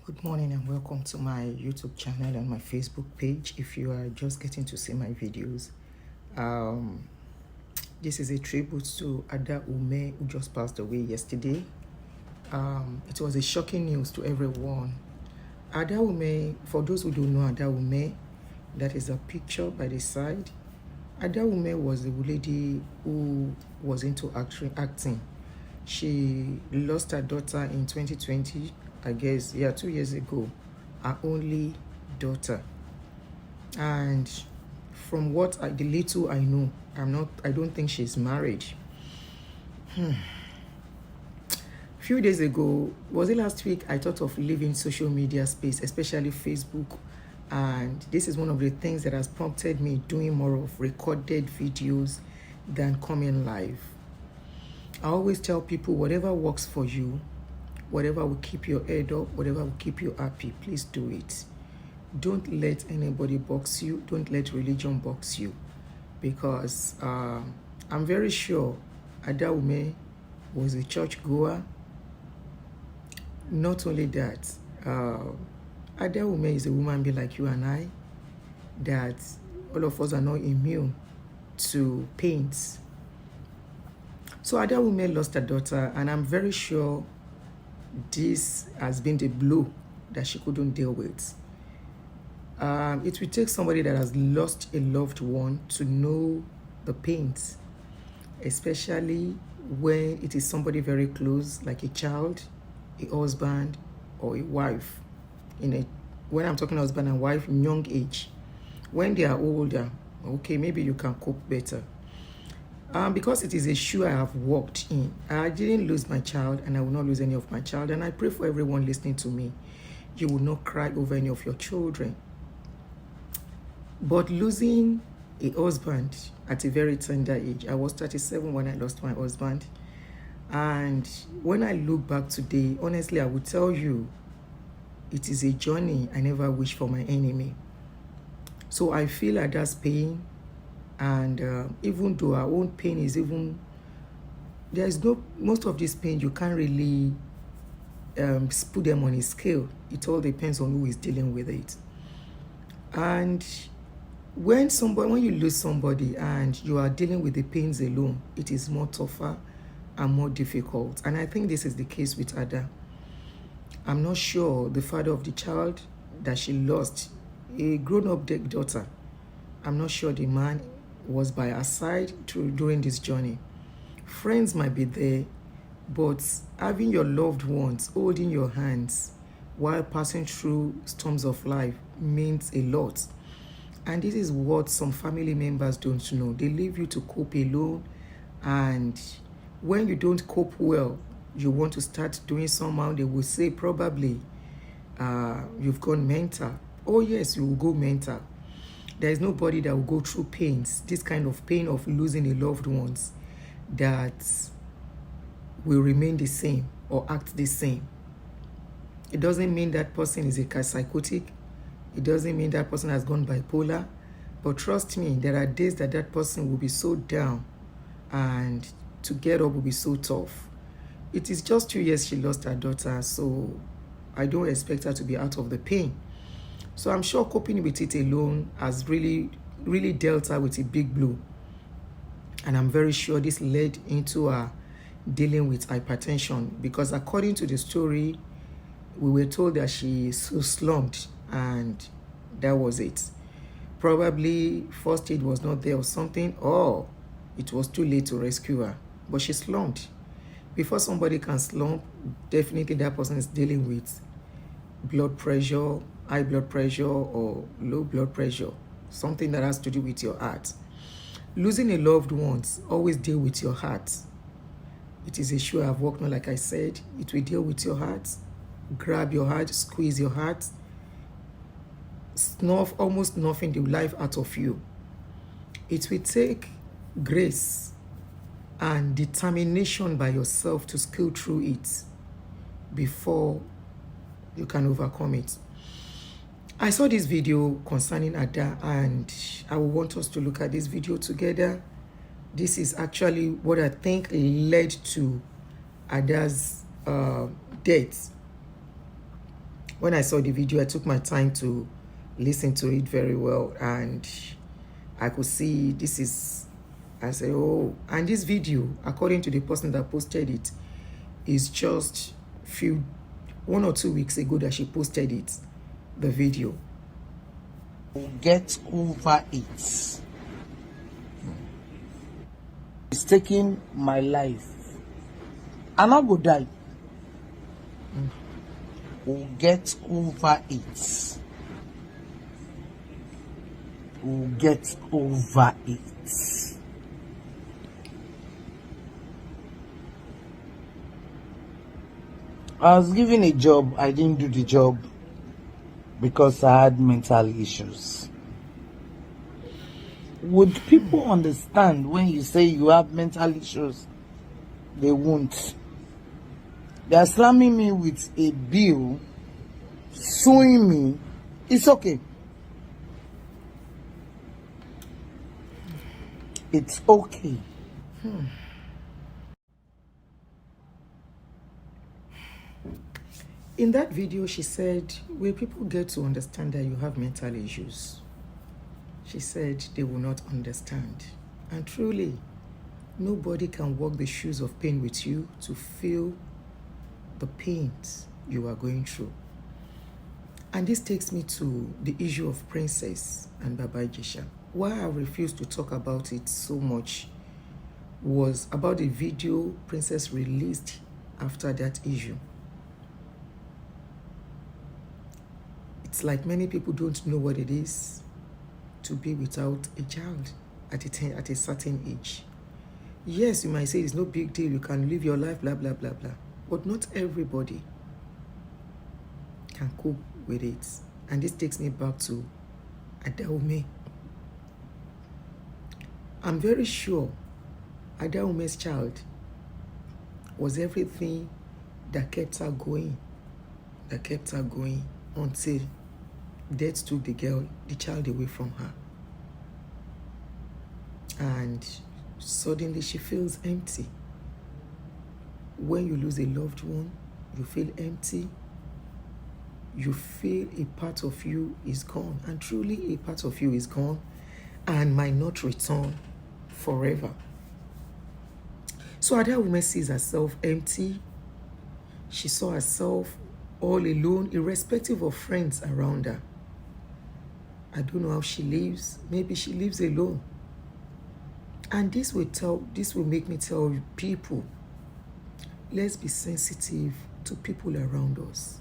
Good morning and welcome to my YouTube channel and my Facebook page. If you are just getting to see my videos, this is a tribute to Ada Ume, who just passed away yesterday. It was a shocking news to everyone. Ada Ume, for those who don't know Ada Ume, that is a picture by the side. Ada Ume was a lady who was into acting. She lost her daughter in 2020, I guess, 2 years ago, her only daughter. And from what the little I know, I don't think she's married. Few days ago, was it last week, I thought of leaving social media space, especially Facebook. And this is one of the things that has prompted me doing more of recorded videos than coming live. I always tell people, whatever works for you, whatever will keep your head up, whatever will keep you happy, please do it. Don't let anybody box you. Don't let religion box you. Because I'm very sure Ada Ume was a church goer. Not only that, Ada Ume is a woman being like you and I, that all of us are not immune to pains. So Ada Ume lost her daughter, and I'm very sure this has been the blow that she couldn't deal with. It will take somebody that has lost a loved one to know the pains, especially when it is somebody very close, like a child, a husband, or a wife. When I'm talking husband and wife, in young age, when they are older, okay, maybe you can cope better. Because it is a shoe I have walked in. I didn't lose my child, and I will not lose any of my child. And I pray for everyone listening to me, you will not cry over any of your children. But losing a husband at a very tender age, I was 37 when I lost my husband. And when I look back today, honestly, I would tell you, it is a journey I never wish for my enemy. So I feel Ada's pain. And even though our own pain is most of this pain, you can't really put them on a scale. It all depends on who is dealing with it. And when you lose somebody and you are dealing with the pains alone, it is more tougher and more difficult. And I think this is the case with Ada. I'm not sure the father of the child that she lost, a grown-up daughter, I'm not sure the man was by her side during this journey. Friends might be there, but having your loved ones holding your hands while passing through storms of life means a lot. And this is what some family members don't know. They leave you to cope alone, and when you don't cope well, you want to start doing somehow, they will say probably you've gone mental. Oh yes, you will go mental. There is nobody that will go through pains, this kind of pain of losing a loved ones, that will remain the same or act the same. It doesn't mean that person is a psychotic. It doesn't mean that person has gone bipolar. But trust me, there are days that that person will be so down, and to get up will be so tough. It is just 2 years she lost her daughter, so I don't expect her to be out of the pain. So I'm sure coping with it alone has really, really dealt her with a big blow. And I'm very sure this led into her dealing with hypertension, because according to the story, we were told that she slumped, and that was it. Probably first aid was not there or something, or it was too late to rescue her. But she slumped. Before somebody can slump, definitely that person is dealing with blood pressure, high blood pressure, or low blood pressure, something that has to do with your heart. Losing a loved one always deal with your heart. It is a shoe I've walked on, like I said. It will deal with your heart, grab your heart, squeeze your heart, snuff almost nothing the life out of you. It will take grace and determination by yourself to scale through it before you can overcome it. I saw this video concerning Ada, and I want us to look at this video together. This is actually what I think led to Ada's death. when I saw the video, I took my time to listen to it very well, and I could see this is, I said, oh, and this video, according to the person that posted it, is just 1 or 2 weeks ago that she posted it, the video. Get over it. It's taking my life. I'm not go die. We'll get over it. We'll get over it. I was given a job. I didn't do the job because I had mental issues. Would people understand when you say you have mental issues? They won't. They are slamming me with a bill, suing me. It's okay. It's okay. In that video, she said, will people get to understand that you have mental issues? She said they will not understand. And truly, nobody can walk the shoes of pain with you to feel the pains you are going through. And this takes me to the issue of Princess and Baba Ijesha. Why I refused to talk about it so much was about the video Princess released after that issue. It's like many people don't know what it is to be without a child at a certain age. Yes, you might say it's no big deal, you can live your life, blah, blah, blah, blah. But not everybody can cope with it. And this takes me back to Adaume. I'm very sure Adaume's child was everything that kept her going, until death took the child away from her. And suddenly she feels empty. When you lose a loved one, you feel empty. You feel a part of you is gone. And truly a part of you is gone and might not return forever. So that woman sees herself empty. She saw herself all alone, irrespective of friends around her. I don't know how she lives. Maybe she lives alone. And this will make me tell people, let's be sensitive to people around us.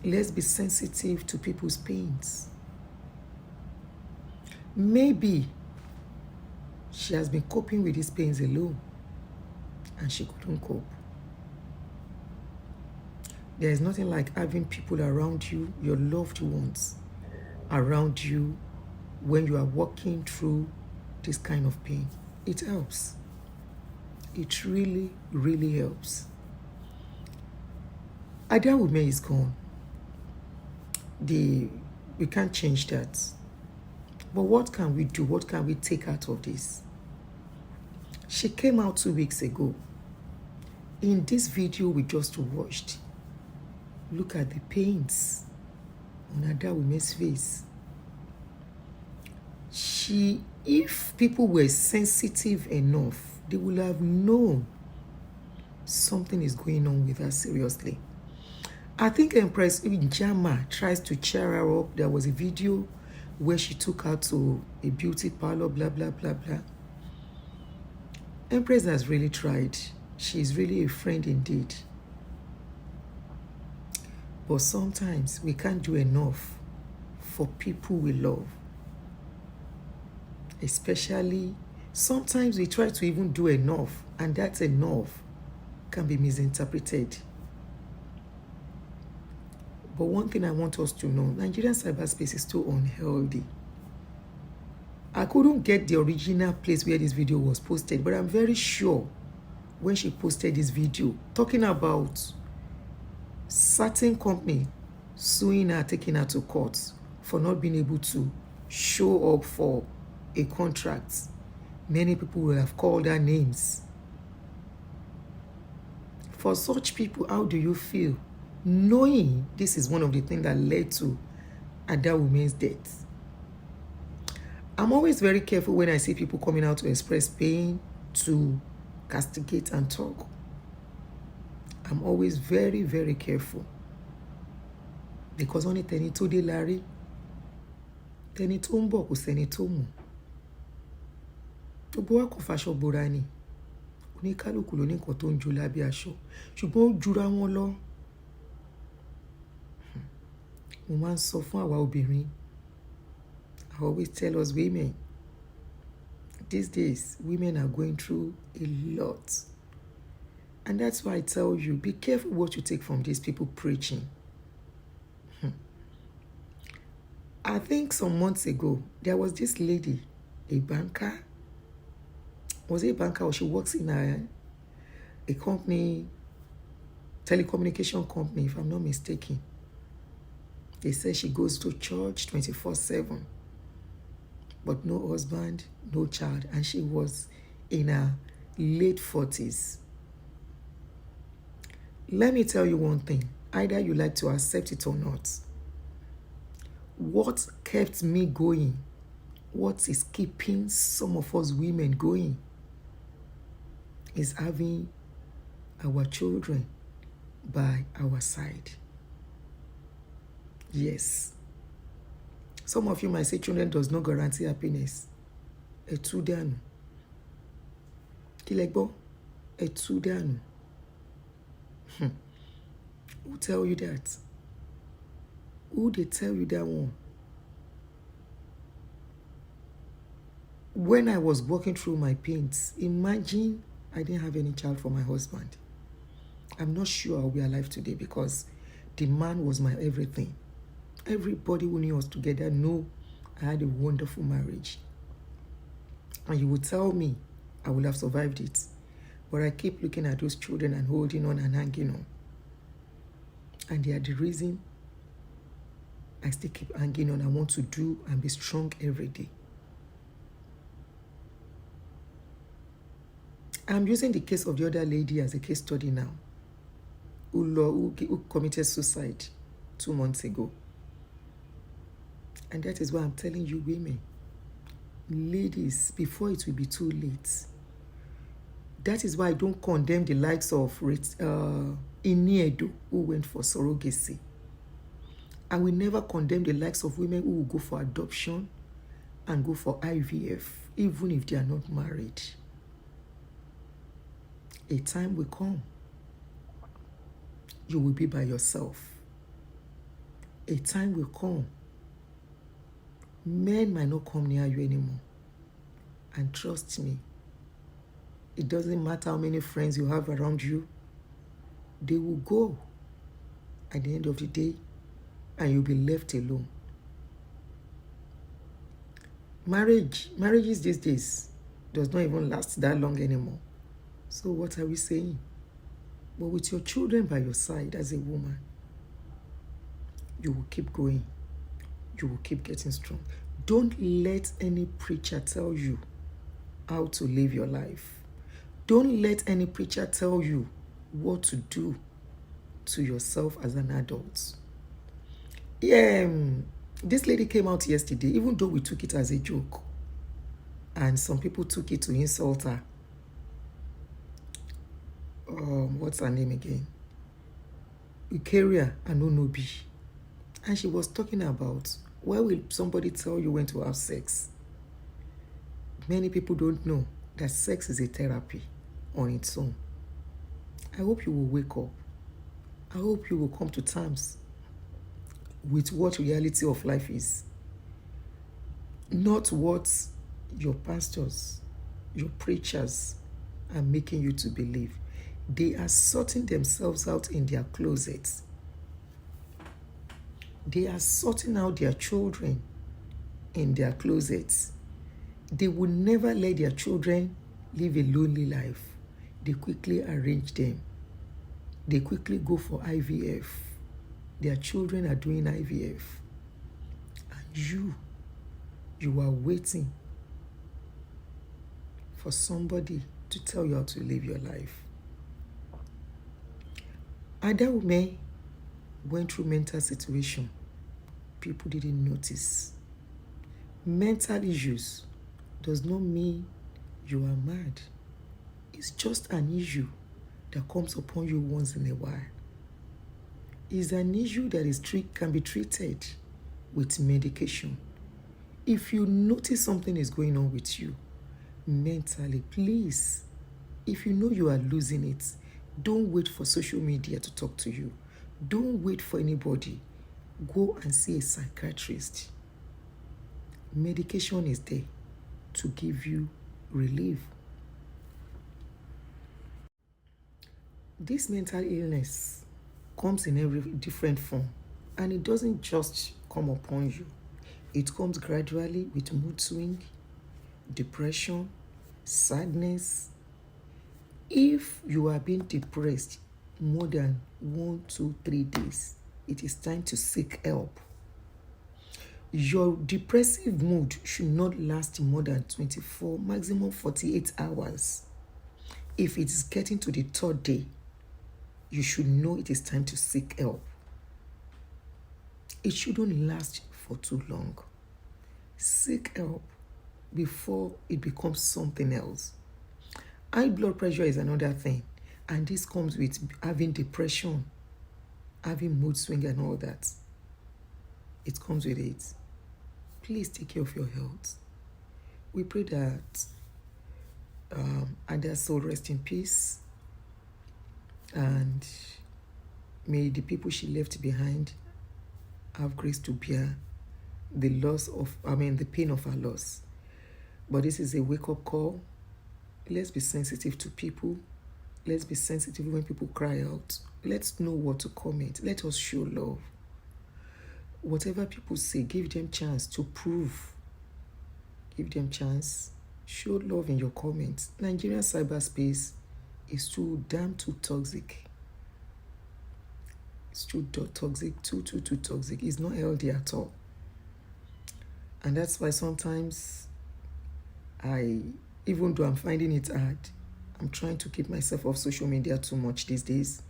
Let's be sensitive to people's pains. Maybe she has been coping with these pains alone and she couldn't cope. There is nothing like having people around you, your loved ones around you, when you are walking through this kind of pain. It helps. It really, really helps. Adaume is gone. We can't change that. But what can we do? What can we take out of this? She came out 2 weeks ago. In this video we just watched, look at the pains on Adaume's face. If people were sensitive enough, they would have known something is going on with her seriously. I think Empress Ijama tries to cheer her up. There was a video where she took her to a beauty parlor, blah, blah, blah, blah. Empress has really tried. She's really a friend indeed. But sometimes we can't do enough for people we love. Especially, sometimes we try to even do enough, and that enough can be misinterpreted. But one thing I want us to know, Nigerian cyberspace is too unhealthy. I couldn't get the original place where this video was posted, but I'm very sure when she posted this video, talking about certain company suing her, taking her to court for not being able to show up for a contract, many people will have called her names. For such people, how do you feel knowing this is one of the things that led to Ada woman's death. I'm always very careful when I see people coming out to express pain, to castigate and talk. I'm always very, very careful. Because only tẹni tó dé la rí, tẹni tó ń bọ̀ kò sẹ́ni tó mọ̀. Gbogbo wa kò faṣọ bora ni. Oníkálùkù ló ní nǹkan tó ń jó lábẹ́ aṣọ. Ṣùgbọ́n ó jura wọn lọ. Mo máa ń sọ fún àwa obìnrin. I always tell us women, these days, women are going through a lot. And that's why I tell you, be careful what you take from these people preaching. I think some months ago, there was this lady, a banker. Was it a banker or she works in a company, telecommunication company, if I'm not mistaken. They say she goes to church 24/7, but no husband, no child, and she was in her late 40s. Let me tell you one thing, either you like to accept it or not. What kept me going, what is keeping some of us women going, is having our children by our side. Yes. Some of you might say children does not guarantee happiness. Ẹ̀tú dànù. Kí lẹ gbọ́? Ẹ̀tú dànù. Who tell you that? Who they tell you that one? When I was walking through my pains, imagine I didn't have any child for my husband. I'm not sure I'll be alive today because the man was my everything. Everybody who knew us together know I had a wonderful marriage. And you would tell me I would have survived it. But I keep looking at those children and holding on and hanging on. And they are the reason I still keep hanging on. I want to do and be strong every day. I'm using the case of the other lady as a case study now, who committed suicide 2 months ago. And that is why I'm telling you women, ladies, before it will be too late. That is why I don't condemn the likes of Iniedo, who went for surrogacy. I will never condemn the likes of women who will go for adoption and go for IVF, even if they are not married. A time will come, you will be by yourself. A time will come, men might not come near you anymore. And trust me, it doesn't matter how many friends you have around you, they will go at the end of the day and you'll be left alone. Marriages these days does not even last that long anymore. So what are we saying? But with your children by your side as a woman, you will keep going. You will keep getting strong. Don't let any preacher tell you how to live your life. Don't let any preacher tell you what to do to yourself as an adult. This lady came out yesterday, even though we took it as a joke, and some people took it to insult her. What's her name again? Ikaria Anonobi. And she was talking about, why will somebody tell you when to have sex? Many people don't know that sex is a therapy on its own. I hope you will wake up. I hope you will come to terms with what reality of life is. Not what your pastors, your preachers are making you to believe. They are sorting themselves out in their closets. They are sorting out their children in their closets. They will never let their children live a lonely life. They quickly arrange them. They quickly go for IVF. Their children are doing IVF. And you are waiting for somebody to tell you how to live your life. Ada Ume went through mental situation. People didn't notice. Mental issues does not mean you are mad. It's just an issue that comes upon you once in a while. It's an issue that can be treated with medication. If you notice something is going on with you mentally, please, if you know you are losing it, don't wait for social media to talk to you. Don't wait for anybody. Go and see a psychiatrist. Medication is there to give you relief. This mental illness comes in every different form, and it doesn't just come upon you. It comes gradually with mood swing, depression, sadness. If you are being depressed more than 1, 2, 3 days, it is time to seek help. Your depressive mood should not last more than 24, maximum 48 hours. If it is getting to the 3rd day, you should know it is time to seek help. It shouldn't last for too long. Seek help before it becomes something else. High blood pressure is another thing, and this comes with having depression, having mood swing and all that. It comes with it. Please take care of your health. We pray that Ada's soul rest in peace, and may the people she left behind have grace to bear the pain of her loss. But this is a wake-up call. Let's be sensitive to people. Let's be sensitive when people cry out. Let's know what to comment. Let us show love. Whatever people say, give them chance to prove. Give them chance. Show love in your comments. Nigerian cyberspace is too toxic. It's too toxic, too toxic. It's not healthy at all. And that's why sometimes even though I'm finding it hard, I'm trying to keep myself off social media too much these days.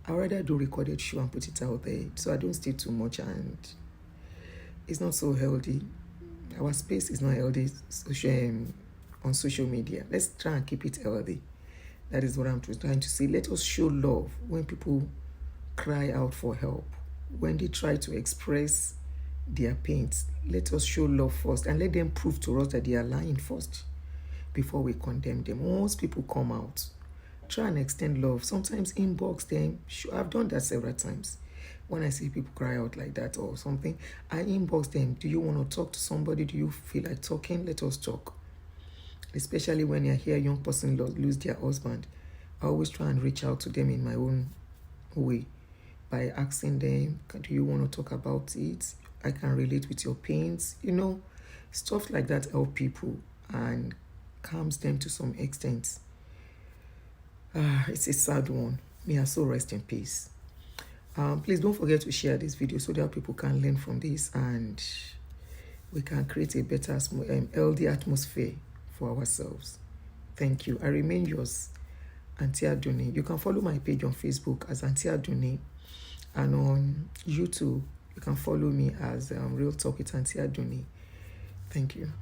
I rather do recorded show and put it out there so I don't stay too much, and it's not so healthy. Our space is not healthy on social media. Let's try and keep it healthy. That is what I'm trying to say. Let us show love when people cry out for help. When they try to express their pains, let us show love first and let them prove to us that they are lying first before we condemn them. Once people come out, try and extend love. Sometimes inbox them. I've done that several times. When I see people cry out like that or something, I inbox them. Do you want to talk to somebody? Do you feel like talking? Let us talk. Especially when I hear a young person lose their husband, I always try and reach out to them in my own way by asking them, do you want to talk about it? I can relate with your pains. Stuff like that help people and calms them to some extent. It's a sad one. May her soul rest in peace. Please don't forget to share this video so that people can learn from this and we can create a better, healthy atmosphere for ourselves. Thank you. I remain yours, Auntie Aduni. You can follow my page on Facebook as Auntie Aduni, and on YouTube you can follow me as Real Talk with Auntie Aduni. Thank you.